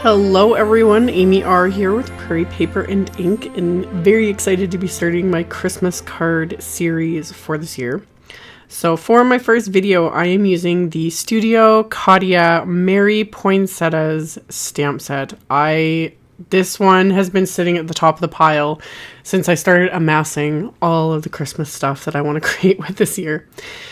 Hello everyone, AmyR here with Prairie Paper and Ink, and very excited to be starting my Christmas card series for this year. So for my first video, I am using the Studio Katia Mary Poinsettias stamp set. This one has been sitting at the top of the pile since I started amassing all of the Christmas stuff that I want to create with this year.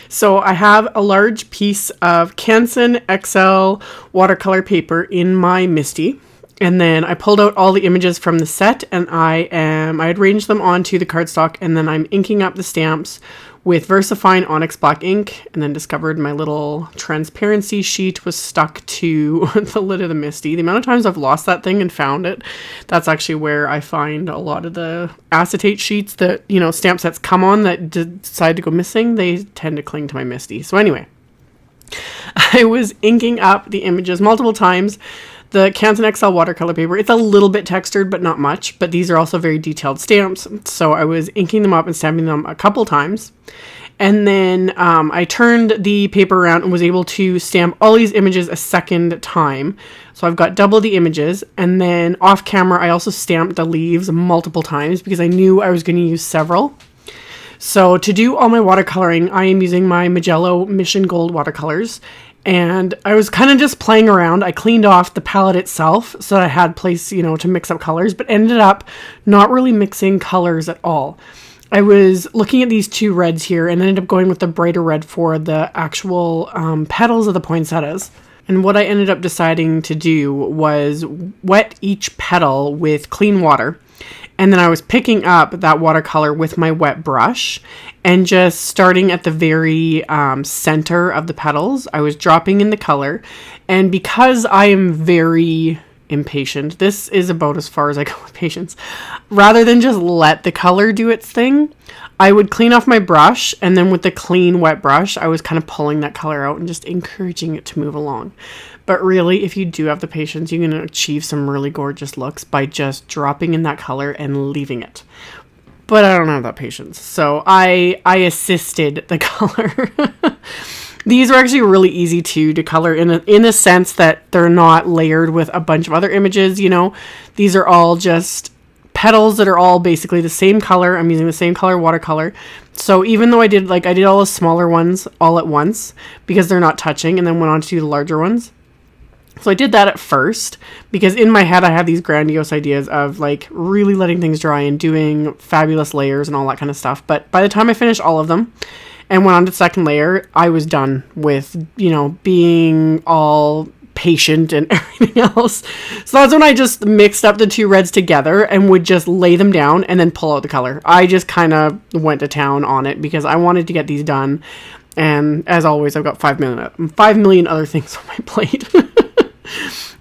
So I have a large piece of Canson XL watercolor paper in my MISTI. And then I pulled out all the images from the set and I had arranged them onto the cardstock, and then I'm inking up the stamps with VersaFine Onyx black ink, and then discovered my little transparency sheet was stuck to the lid of the MISTI. The amount of times I've lost that thing and found it, that's actually where I find a lot of the acetate sheets that, stamp sets come on that decide to go missing. They tend to cling to my MISTI. So anyway, I was inking up the images multiple times. The Canson XL watercolor paper, it's a little bit textured, but not much. But these are also very detailed stamps. So I was inking them up and stamping them a couple times. And then I turned the paper around and was able to stamp all these images a second time. So I've got double the images. And then off camera, I also stamped the leaves multiple times because I knew I was going to use several. So to do all my watercoloring, I am using my Mijello Mission Gold watercolors. And I was kind of just playing around. I cleaned off the palette itself so that I had place, to mix up colors, but ended up not really mixing colors at all. I was looking at these two reds here and ended up going with the brighter red for the actual petals of the poinsettias. And what I ended up deciding to do was wet each petal with clean water. And then I was picking up that watercolor with my wet brush and just starting at the very center of the petals. I was dropping in the color. And because I am very impatient, this is about as far as I go with patience. Rather than just let the color do its thing, I would clean off my brush, and then with the clean wet brush, I was kind of pulling that color out and just encouraging it to move along. But really, if you do have the patience, you can achieve some really gorgeous looks by just dropping in that color and leaving it. But I don't have that patience, so I assisted the color. These are actually really easy to color in a sense that they're not layered with a bunch of other images, These are all just petals that are all basically the same color. I'm using the same color watercolor. So even though I did all the smaller ones all at once because they're not touching, and then went on to do the larger ones. So I did that at first because in my head I had these grandiose ideas of really letting things dry and doing fabulous layers and all that kind of stuff. But by the time I finished all of them and went on to the second layer, I was done with, being all patient and everything else. So that's when I just mixed up the two reds together and would just lay them down and then pull out the color. I just kind of went to town on it because I wanted to get these done. And as always, I've got 5 million other things on my plate.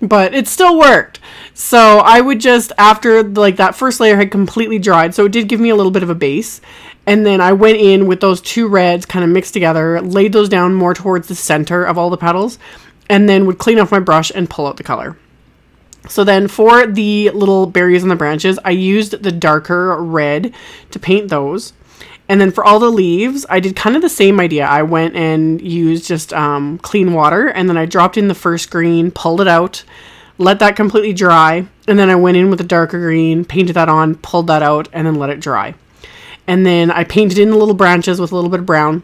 But it still worked. So I would just, after that first layer had completely dried, so it did give me a little bit of a base. And then I went in with those two reds kind of mixed together, laid those down more towards the center of all the petals, and then would clean off my brush and pull out the color. So then for the little berries on the branches, I used the darker red to paint those. And then for all the leaves, I did kind of the same idea. I went and used just clean water, and then I dropped in the first green, pulled it out, let that completely dry, and then I went in with a darker green, painted that on, pulled that out, and then let it dry. And then I painted in the little branches with a little bit of brown.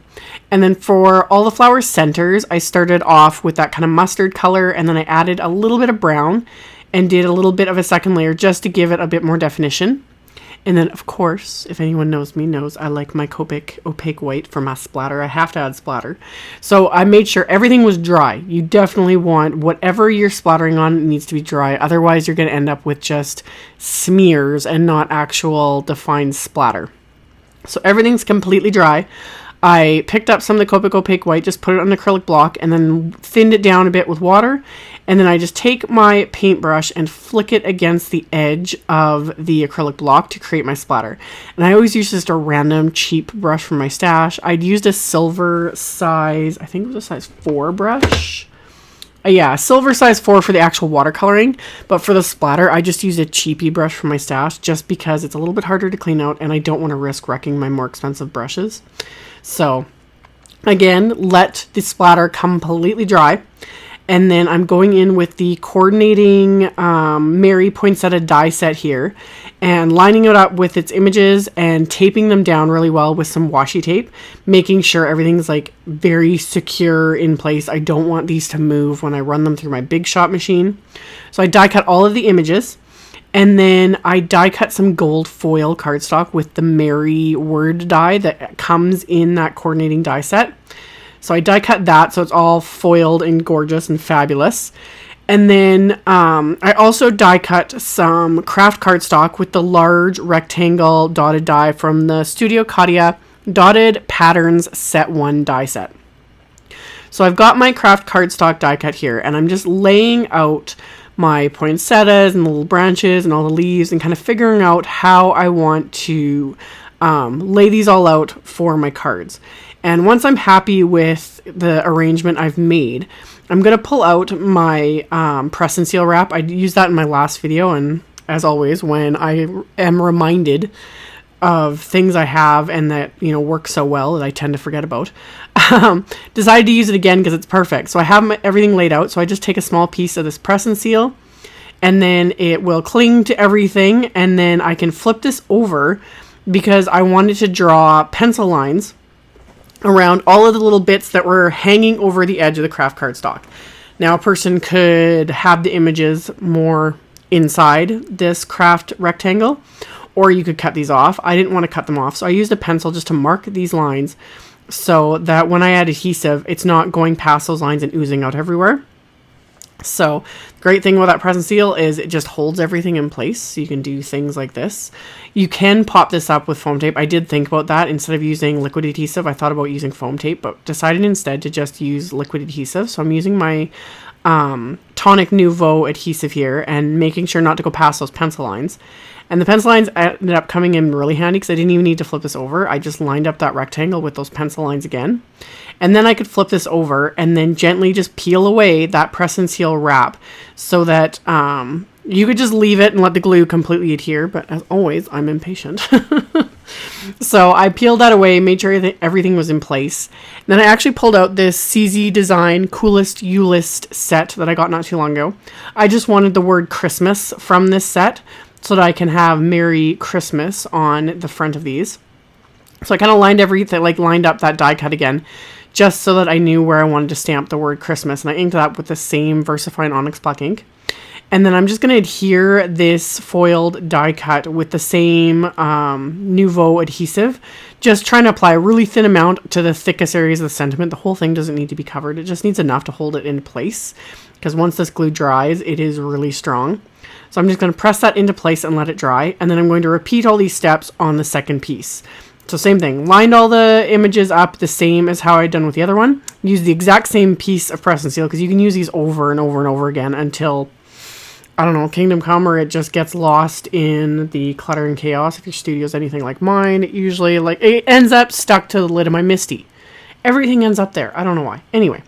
And then for all the flower centers, I started off with that kind of mustard color, and then I added a little bit of brown and did a little bit of a second layer just to give it a bit more definition. And then, of course, if anyone knows me, knows I like my Copic opaque white for my splatter. I have to add splatter. So I made sure everything was dry. You definitely want whatever you're splattering on, it needs to be dry. Otherwise, you're going to end up with just smears and not actual defined splatter. So everything's completely dry. I picked up some of the Copic opaque white, just put it on an acrylic block, and then thinned it down a bit with water. And then I just take my paintbrush and flick it against the edge of the acrylic block to create my splatter. And I always use just a random cheap brush from my stash. I'd used a silver size, I think it was a size 4 brush. Yeah, silver size 4 for the actual watercoloring, but for the splatter, I just used a cheapy brush from my stash just because it's a little bit harder to clean out and I don't want to risk wrecking my more expensive brushes. So, again, let the splatter completely dry. And then I'm going in with the coordinating Mary Poinsettia die set here and lining it up with its images and taping them down really well with some washi tape, making sure everything's like very secure in place. I don't want these to move when I run them through my Big Shot machine. So I die cut all of the images. And then I die cut some gold foil cardstock with the Mary word die that comes in that coordinating die set. So I die cut that so it's all foiled and gorgeous and fabulous. And then I also die cut some Kraft cardstock with the large rectangle dotted die from the Studio Katia Dotted Patterns Set 1 die set. So I've got my Kraft cardstock die cut here, and I'm just laying out my poinsettias and the little branches and all the leaves and kind of figuring out how I want to lay these all out for my cards. And once I'm happy with the arrangement I've made, I'm going to pull out my press and seal wrap. I used that in my last video, and as always, when I am reminded of things I have and that, you know, work so well that I tend to forget about, decided to use it again because it's perfect. So I have everything laid out. So I just take a small piece of this press and seal, and then it will cling to everything. And then I can flip this over because I wanted to draw pencil lines around all of the little bits that were hanging over the edge of the Kraft cardstock. Now a person could have the images more inside this Kraft rectangle, or you could cut these off. I didn't want to cut them off, so I used a pencil just to mark these lines so that when I add adhesive, it's not going past those lines and oozing out everywhere. So the great thing with that press and seal is it just holds everything in place. So you can do things like this. You can pop this up with foam tape. I did think about that. Instead of using liquid adhesive, I thought about using foam tape, but decided instead to just use liquid adhesive. So I'm using my Tonic Nouveau adhesive here and making sure not to go past those pencil lines. And the pencil lines ended up coming in really handy because I didn't even need to flip this over. I just lined up that rectangle with those pencil lines again. And then I could flip this over and then gently just peel away that press and seal wrap so that you could just leave it and let the glue completely adhere. But as always, I'm impatient. So I peeled that away, made sure everything was in place. And then I actually pulled out this CZ Design Coolest YULEST set that I got not too long ago. I just wanted the word Christmas from this set so that I can have Merry Christmas on the front of these. So I kind of lined up that die cut again, just so that I knew where I wanted to stamp the word Christmas. And I inked it up with the same VersaFine Onyx black ink. And then I'm just going to adhere this foiled die cut with the same Nouveau adhesive, just trying to apply a really thin amount to the thickest areas of the sentiment. The whole thing doesn't need to be covered. It just needs enough to hold it in place, because once this glue dries, it is really strong. So I'm just going to press that into place and let it dry. And then I'm going to repeat all these steps on the second piece. So same thing, lined all the images up the same as how I'd done with the other one. Use the exact same piece of press and seal, because you can use these over and over and over again until, I don't know, Kingdom Come, or it just gets lost in the clutter and chaos. If your studio's anything like mine, it usually it ends up stuck to the lid of my MISTI. Everything ends up there. I don't know why. Anyway,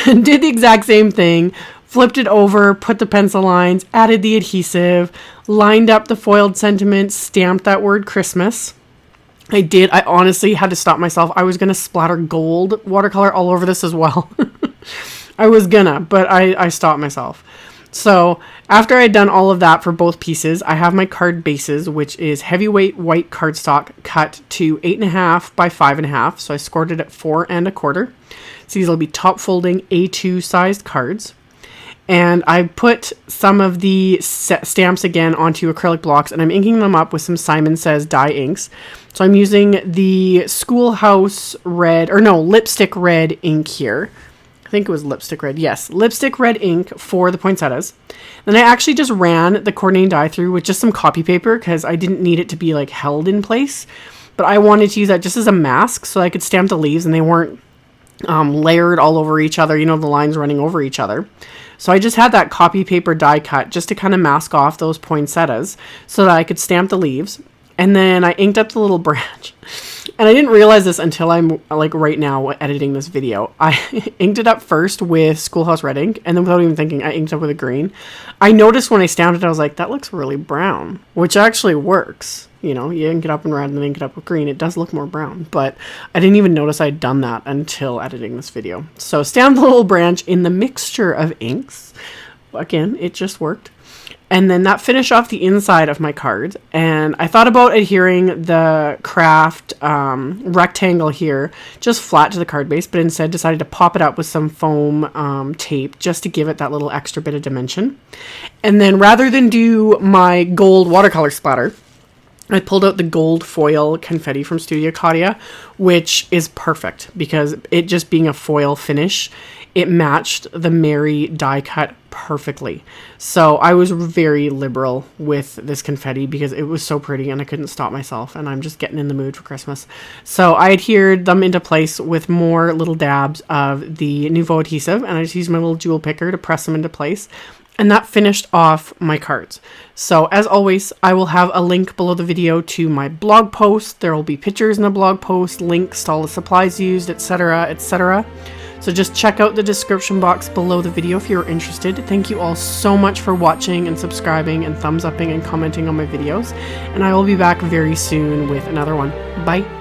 did the exact same thing. Flipped it over, put the pencil lines, added the adhesive, lined up the foiled sentiment, stamped that word Christmas. I honestly had to stop myself. I was going to splatter gold watercolor all over this as well. I was gonna, but I stopped myself. So after I'd done all of that for both pieces, I have my card bases, which is heavyweight white cardstock cut to 8.5 by 5.5. So I scored it at 4 1/4. So these will be top folding A2 sized cards. And I put some of the stamps again onto acrylic blocks, and I'm inking them up with some Simon Says dye inks. So I'm using the Schoolhouse red, or no, lipstick red ink here. I think it was lipstick red. Yes, lipstick red ink for the poinsettias. Then I actually just ran the coordinating die through with just some copy paper because I didn't need it to be like held in place. But I wanted to use that just as a mask so I could stamp the leaves and they weren't layered all over each other, you know, the lines running over each other. So I just had that copy paper die cut just to kind of mask off those poinsettias so that I could stamp the leaves. And then I inked up the little branch. And I didn't realize this until I'm like right now editing this video. I inked it up first with Schoolhouse Red ink, and then without even thinking, I inked up with a green. I noticed when I stamped it, I was like, that looks really brown, which actually works. You know, you ink it up in red and then ink it up with green. It does look more brown, but I didn't even notice I'd done that until editing this video. So stamped the little branch in the mixture of inks. Again, it just worked. And then that finished off the inside of my card. And I thought about adhering the Kraft rectangle here just flat to the card base, but instead decided to pop it up with some foam tape just to give it that little extra bit of dimension. And then rather than do my gold watercolor splatter, I pulled out the gold foil confetti from Studio Katia, which is perfect because it just being a foil finish, it matched the Mary die cut perfectly. So I was very liberal with this confetti because it was so pretty and I couldn't stop myself, and I'm just getting in the mood for Christmas. So I adhered them into place with more little dabs of the Nouveau adhesive, and I just used my little jewel picker to press them into place. And that finished off my cards. So as always, I will have a link below the video to my blog post. There will be pictures in the blog post, links to all the supplies used, etc., etc. So just check out the description box below the video if you're interested. Thank you all so much for watching and subscribing and thumbs upping and commenting on my videos. And I will be back very soon with another one. Bye.